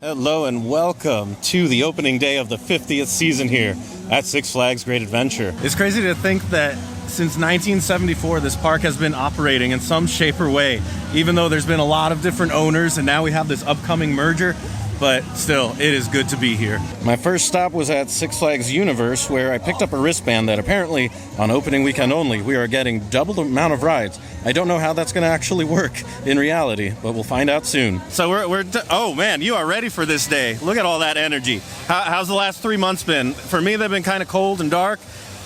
Hello and welcome to the opening day of the 50th season here at Six Flags Great Adventure. It's crazy to think that since 1974 this park has been operating in some shape or way, even though there's been a lot of different owners and now we have this upcoming merger, but still, it is good to be here. My first stop was at Six Flags Universe, where I picked up a wristband that apparently, on opening weekend only, we are getting double the amount of rides. I don't know how that's going to actually work in reality, but we'll find out soon. So oh man, you are ready for this day. Look at all that energy. How's the last 3 months been? For me, they've been kind of cold and dark.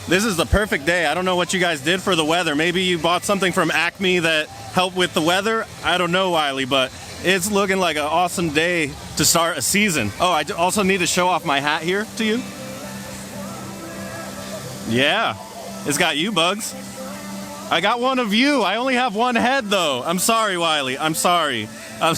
This is the perfect day. I don't know what you guys did for the weather. Maybe you bought something from Acme that helped with the weather. I don't know, Wiley, but it's looking like an awesome day to start a season. Oh, I also need to show off my hat here to you. Yeah, it's got you, Bugs. I got one of you. I only have one head, though. I'm sorry, Wiley. I'm sorry. All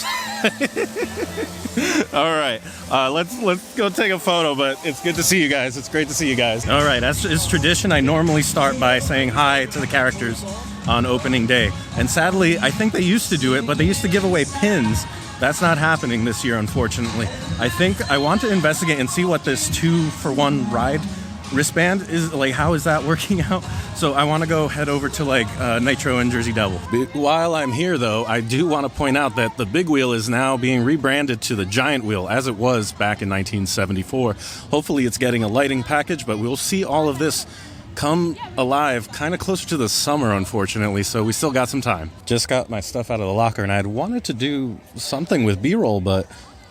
right, let's go take a photo, but it's good to see you guys. It's great to see you guys. All right, as is tradition, I normally start by saying hi to the characters on opening day. And sadly, I think they used to do it, but they used to give away pins. That's not happening this year, unfortunately. I think I want to investigate and see what this 2-for-1 ride wristband is like. How is that working out? So I want to go head over to Nitro and Jersey Devil. While I'm here, though, I do want to point out that the big wheel is now being rebranded to the giant wheel, as it was back in 1974. Hopefully it's getting a lighting package, but we'll see all of this come alive kind of closer to the summer, unfortunately, so we still got some time. Just got my stuff out of the locker, and I'd wanted to do something with B-roll, but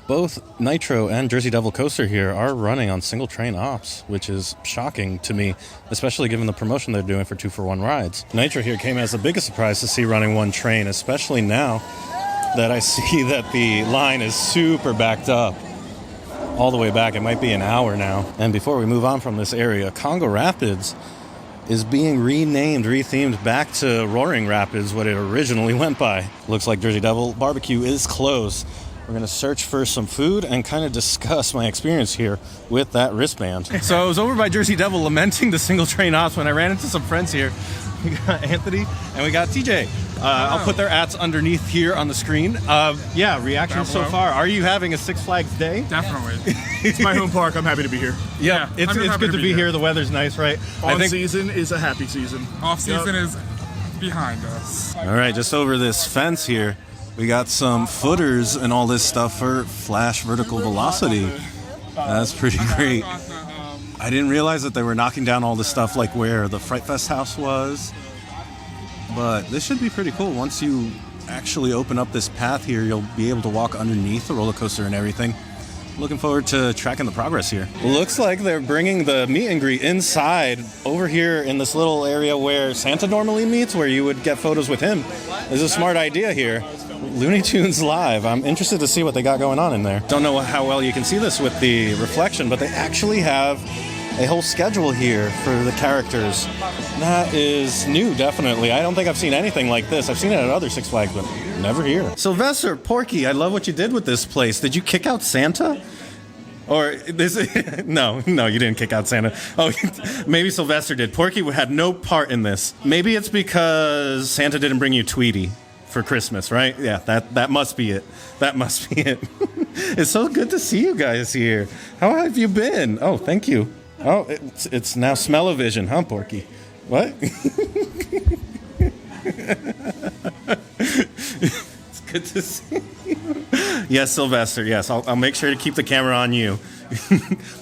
both Nitro and Jersey Devil Coaster here are running on single train ops, which is shocking to me, especially given the promotion they're doing for 2-for-1 rides. Nitro here came as the biggest surprise to see running one train, especially now that I see that the line is super backed up. All the way back, it might be an hour now. And before we move on from this area, Congo Rapids is being renamed, rethemed back to Roaring Rapids, what it originally went by. Looks like Jersey Devil Barbecue is closed. We're gonna search for some food and kind of discuss my experience here with that wristband. So I was over by Jersey Devil lamenting the single train ops when I ran into some friends here. We got Anthony and we got TJ. I'll put their ats underneath here on the screen. Yeah, reactions so far. Are you having a Six Flags day? Definitely. It's my home park. I'm happy to be here. Yeah, it's good to be here. The weather's nice, right? Season is a happy season. Off season is behind us. All right, just over this fence here, we got some footers and all this stuff for Flash Vertical Velocity. That's pretty great. I didn't realize that they were knocking down all this stuff like where the Fright Fest house was. But this should be pretty cool. Once you actually open up this path here, you'll be able to walk underneath the roller coaster and everything. Looking forward to tracking the progress here. Looks like they're bringing the meet and greet inside over here in this little area where Santa normally meets, where you would get photos with him. There's a smart idea here. Looney Tunes Live. I'm interested to see what they got going on in there. Don't know how well you can see this with the reflection, but they actually have a whole schedule here for the characters. That is new, definitely. I don't think I've seen anything like this. I've seen it at other Six Flags, but never here. Sylvester, Porky, I love what you did with this place. Did you kick out Santa? Or this? No, you didn't kick out Santa. Oh, maybe Sylvester did. Porky had no part in this. Maybe it's because Santa didn't bring you Tweety for Christmas, right? Yeah, that must be it. That must be it. It's so good to see you guys here. How have you been? Oh, thank you. Oh, it's now smell-o-vision, huh, Porky? What? It's good to see you. Yes, Sylvester, yes. I'll make sure to keep the camera on you.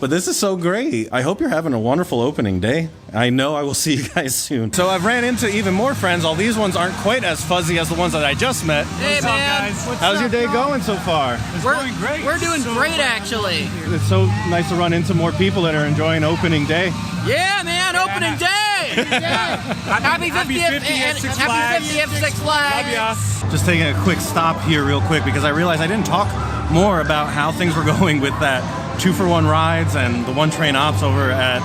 But this is so great. I hope you're having a wonderful opening day. I know I will see you guys soon. So I've ran into even more friends. All these ones aren't quite as fuzzy as the ones that I just met. Hey, what's man. up, guys? How's your day going so far? We're going great. We're doing great, actually. It's so nice to run into more people that are enjoying opening day. Yeah, man, opening day! Happy 50th Six Flags! Love ya. Just taking a quick stop here real quick because I realized I didn't talk more about how things were going with that 2-for-1 rides and the one train ops over at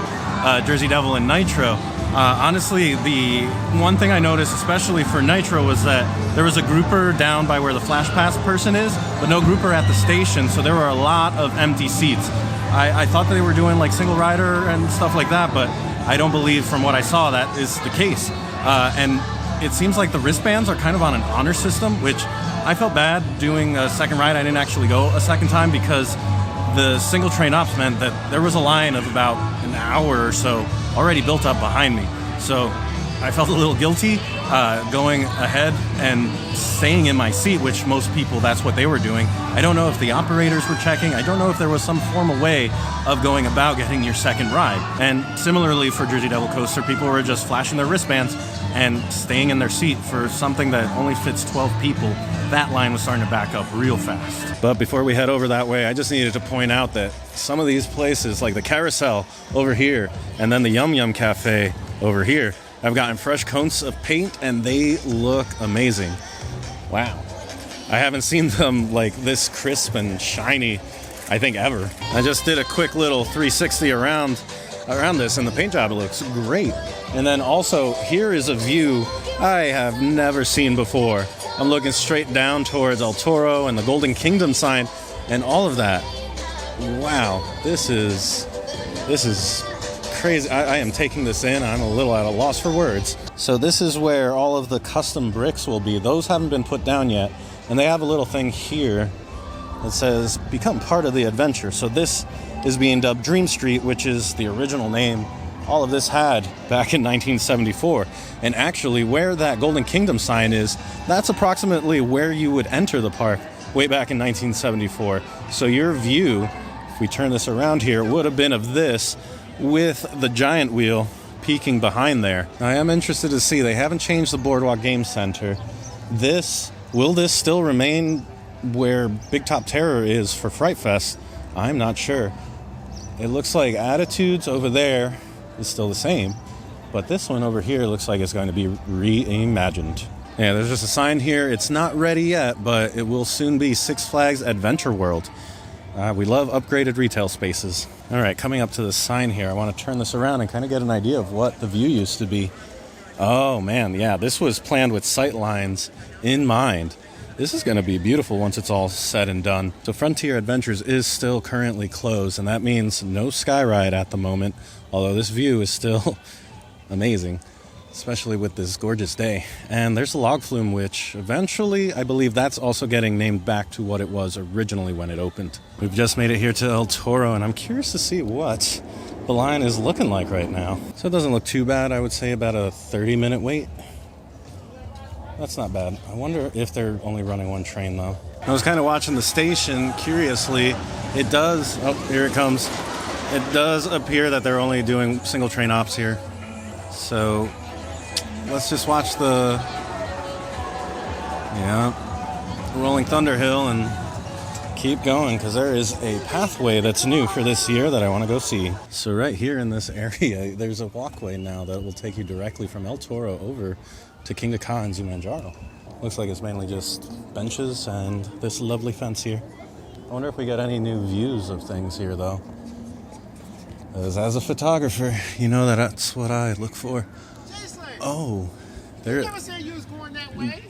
Jersey Devil and Nitro. Honestly, the one thing I noticed, especially for Nitro, was that there was a grouper down by where the Flash Pass person is, but no grouper at the station, so there were a lot of empty seats. I thought that they were doing like single rider and stuff like that, but I don't believe from what I saw that is the case. And it seems like the wristbands are kind of on an honor system, which I felt bad doing a second ride. I didn't actually go a second time because the single train ops meant that there was a line of about an hour or so already built up behind me. So I felt a little guilty going ahead and staying in my seat, which most people, that's what they were doing. I don't know if the operators were checking. I don't know if there was some formal way of going about getting your second ride. And similarly for Jersey Devil Coaster, people were just flashing their wristbands and staying in their seat for something that only fits 12 people. That line was starting to back up real fast. But before we head over that way, I just needed to point out that some of these places, like the Carousel over here, and then the Yum Yum Cafe over here, I've gotten fresh coats of paint and they look amazing. Wow. I haven't seen them like this crisp and shiny, I think, ever. I just did a quick little 360 around this and the paint job looks great. And then also here is a view I have never seen before. I'm looking straight down towards El Toro and the Golden Kingdom sign and all of that. Wow, this is crazy. I am taking this in. I'm a little at a loss for words. So this is where all of the custom bricks will be. Those haven't been put down yet. And they have a little thing here that says, become part of the adventure. So this is being dubbed Dream Street, which is the original name all of this had back in 1974. And actually where that Golden Kingdom sign is, that's approximately where you would enter the park way back in 1974. So your view, if we turn this around here, would have been of this with the giant wheel peeking behind there. I am interested to see, they haven't changed the Boardwalk Game Center. Will this still remain where Big Top Terror is for Fright Fest? I'm not sure. It looks like Attitudes over there is still the same, but this one over here looks like it's going to be reimagined. Yeah, there's just a sign here. It's not ready yet, but it will soon be Six Flags Adventure World. We love upgraded retail spaces. All right, coming up to the sign here, I want to turn this around and kind of get an idea of what the view used to be. Oh man, yeah, this was planned with sight lines in mind. This is going to be beautiful once it's all said and done. So Frontier Adventures is still currently closed, and that means no sky ride at the moment, although this view is still amazing, especially with this gorgeous day. And there's the log flume, which eventually, I believe that's also getting named back to what it was originally when it opened. We've just made it here to El Toro, and I'm curious to see what the line is looking like right now. So it doesn't look too bad. I would say about a 30-minute wait. That's not bad. I wonder if they're only running one train, though. I was kind of watching the station, curiously. It does, oh, here it comes. It does appear that they're only doing single train ops here. So let's just watch the Rolling Thunder Hill and keep going, because there is a pathway that's new for this year that I want to go see. So right here in this area, there's a walkway now that will take you directly from El Toro over to Kingda Ka and Zumanjaro. Looks like it's mainly just benches and this lovely fence here. I wonder if we get any new views of things here, though. As a photographer, you know that's what I look for. Oh, there. You never said you was going that way.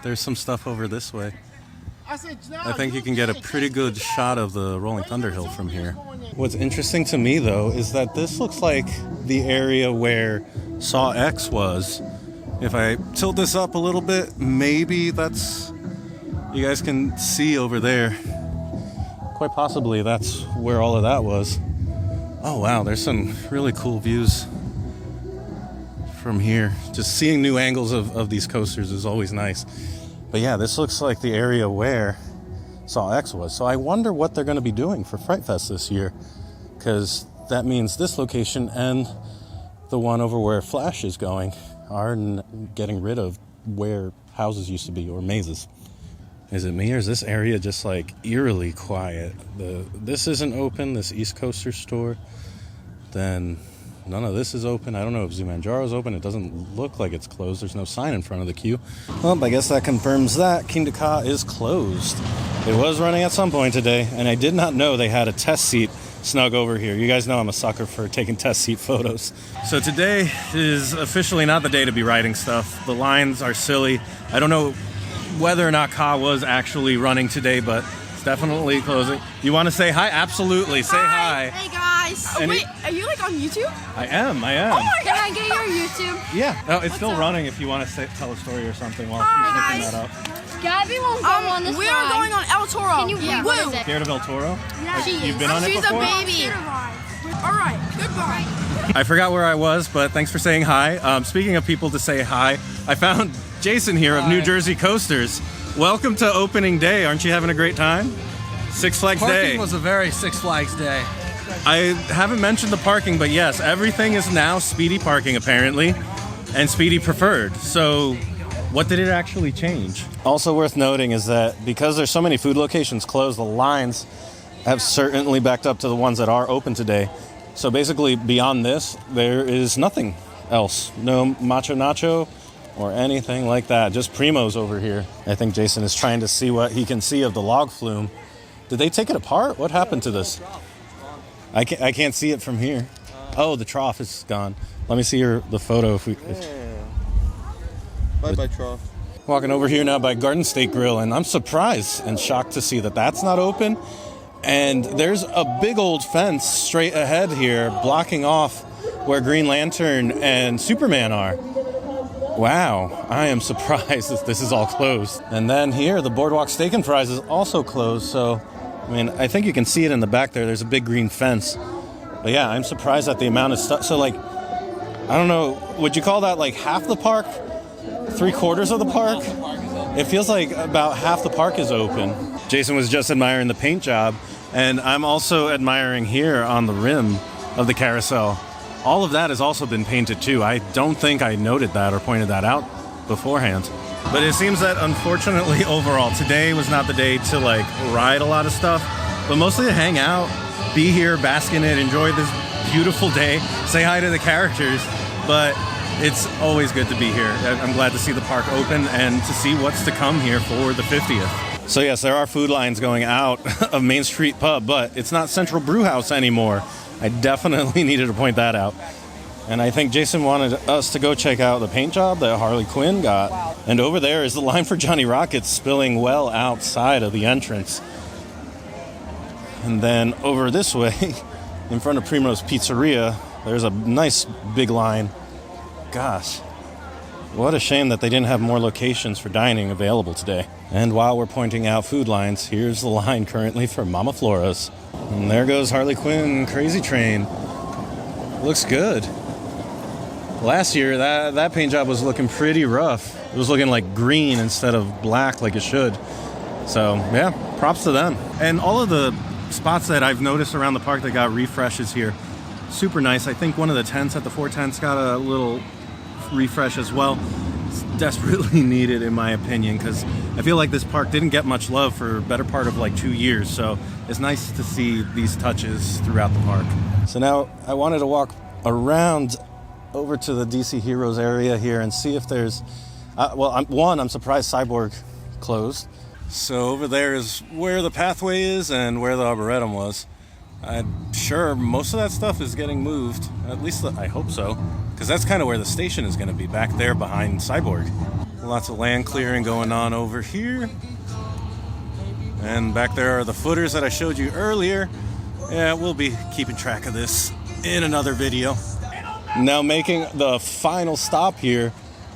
There's some stuff over this way. I said, no, I think you can get a pretty good shot of the Rolling Thunder Hill from here. What's interesting to me, though, is that this looks like the area where Saw X was. If I tilt this up a little bit, maybe that's... You guys can see over there. Quite possibly that's where all of that was. Oh wow, there's some really cool views from here. Just seeing new angles of these coasters is always nice. But yeah, this looks like the area where Saw X was. So I wonder what they're going to be doing for Fright Fest this year, because that means this location and the one over where Flash is going are getting rid of where houses used to be, or mazes. Is it me, or is this area just like eerily quiet? This isn't open, this East Coaster store. Then none of this is open. I don't know if Zumanjaro's open. It doesn't look like it's closed. There's no sign in front of the queue. Well, I guess that confirms that Kingda Ka is closed. It was running at some point today, and I did not know they had a test seat snug over here. You guys know I'm a sucker for taking test seat photos. So today is officially not the day to be riding stuff. The lines are silly. I don't know whether or not Ka was actually running today, but it's definitely closing. You want to say hi? Absolutely. Say hi. Hey guys. Oh, wait, are you like on YouTube? I am. Oh my God. Can I get your YouTube? Yeah. Oh, it's still running if you want to tell a story or something while she's looking that up. Gabby won't go on this We are going on El Toro. Can you what is it? Scared of El Toro? Yeah, she You've is. been on it She's before? a baby. All right, goodbye. I forgot where I was, but thanks for saying hi. Speaking of people to say hi, I found Jason here of New Jersey Coasters. Welcome to opening day. Aren't you having a great time? Six Flags Day. Parking was a very Six Flags Day. I haven't mentioned the parking, but yes, everything is now speedy parking apparently, and speedy preferred. So what did it actually change? Also worth noting is that because there's so many food locations closed, the lines have certainly backed up to the ones that are open today. So basically beyond this, there is nothing else. No Macho Nacho or anything like that. Just Primos over here. I think Jason is trying to see what he can see of the log flume. Did they take it apart? What happened to this? I can't see it from here. Oh, the trough is gone. Let me see the photo. Bye-bye, trough. Walking over here now by Garden State Grill, and I'm surprised and shocked to see that that's not open. And there's a big old fence straight ahead here blocking off where Green Lantern and Superman are. Wow, I am surprised that this is all closed. And then here, the Boardwalk Steak and Fries is also closed. So, I mean, I think you can see it in the back there. There's a big green fence. But yeah, I'm surprised at the amount of stuff. So like, I don't know, would you call that like half the park? 3/4 of the park? It feels like about half the park is open. Jason was just admiring the paint job, and I'm also admiring here on the rim of the carousel. All of that has also been painted too. I don't think I noted that or pointed that out beforehand. But it seems that unfortunately overall, today was not the day to like ride a lot of stuff, but mostly to hang out, be here, bask in it, enjoy this beautiful day, say hi to the characters. But it's always good to be here. I'm glad to see the park open and to see what's to come here for the 50th. So yes, there are food lines going out of Main Street Pub, but it's not Central Brew House anymore. I definitely needed to point that out. And I think Jason wanted us to go check out the paint job that Harley Quinn got. And over there is the line for Johnny Rockets spilling well outside of the entrance. And then over this way, in front of Primo's Pizzeria, there's a nice big line. Gosh, what a shame that they didn't have more locations for dining available today. And while we're pointing out food lines, here's the line currently for Mama Flora's. And there goes Harley Quinn Crazy Train. Looks good. Last year, that paint job was looking pretty rough. It was looking like green instead of black like it should. So, yeah, props to them. And all of the spots that I've noticed around the park that got refreshes here, super nice. I think one of the tents at the 4 tents got a little refresh as well. It's desperately needed in my opinion, because I feel like this park didn't get much love for a better part of like 2 years. So it's nice to see these touches throughout the park. So now I wanted to walk around over to the DC Heroes area here and see if there's I'm surprised Cyborg closed. So over there is where the pathway is and where the Arboretum was. I'm sure most of that stuff is getting moved. At least I hope so, because that's kind of where the station is going to be, back there behind Cyborg. Lots of land clearing going on over here. And back there are the footers that I showed you earlier. Yeah, we'll be keeping track of this in another video. Now making the final stop here,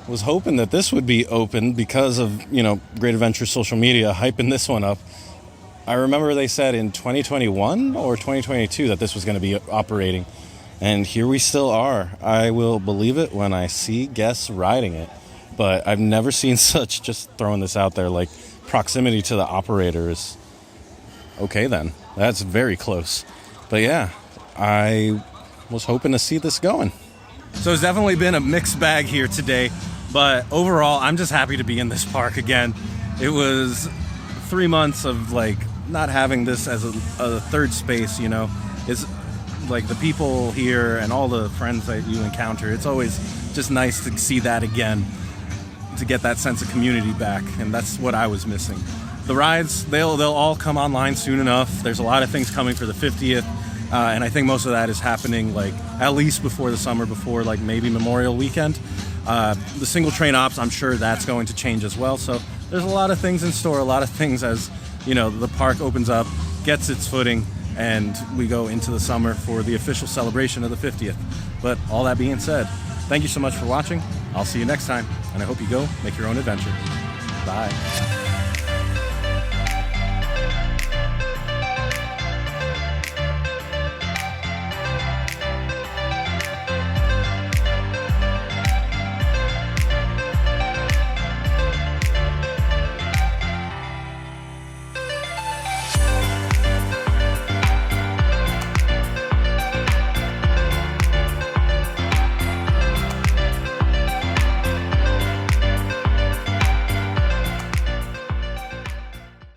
was hoping that this would be open because of, Great Adventure social media hyping this one up. I remember they said in 2021 or 2022 that this was going to be operating. And here we still are. I will believe it when I see guests riding it. But I've never seen such, just throwing this out there, like proximity to the operators. Okay then, that's very close. But yeah, I was hoping to see this going. So it's definitely been a mixed bag here today. But overall, I'm just happy to be in this park again. It was 3 months of like not having this as a third space, It's like the people here and all the friends that you encounter. It's always just nice to see that again, to get that sense of community back. And that's what I was missing. The rides, they'll all come online soon enough. There's a lot of things coming for the 50th. And I think most of that is happening like at least before the summer, before like maybe Memorial Weekend. The single train ops, I'm sure that's going to change as well. So there's a lot of things in store, a lot of things as, the park opens up, gets its footing, and we go into the summer for the official celebration of the 50th. But all that being said, thank you so much for watching. I'll see you next time, and I hope you go make your own adventure. Bye.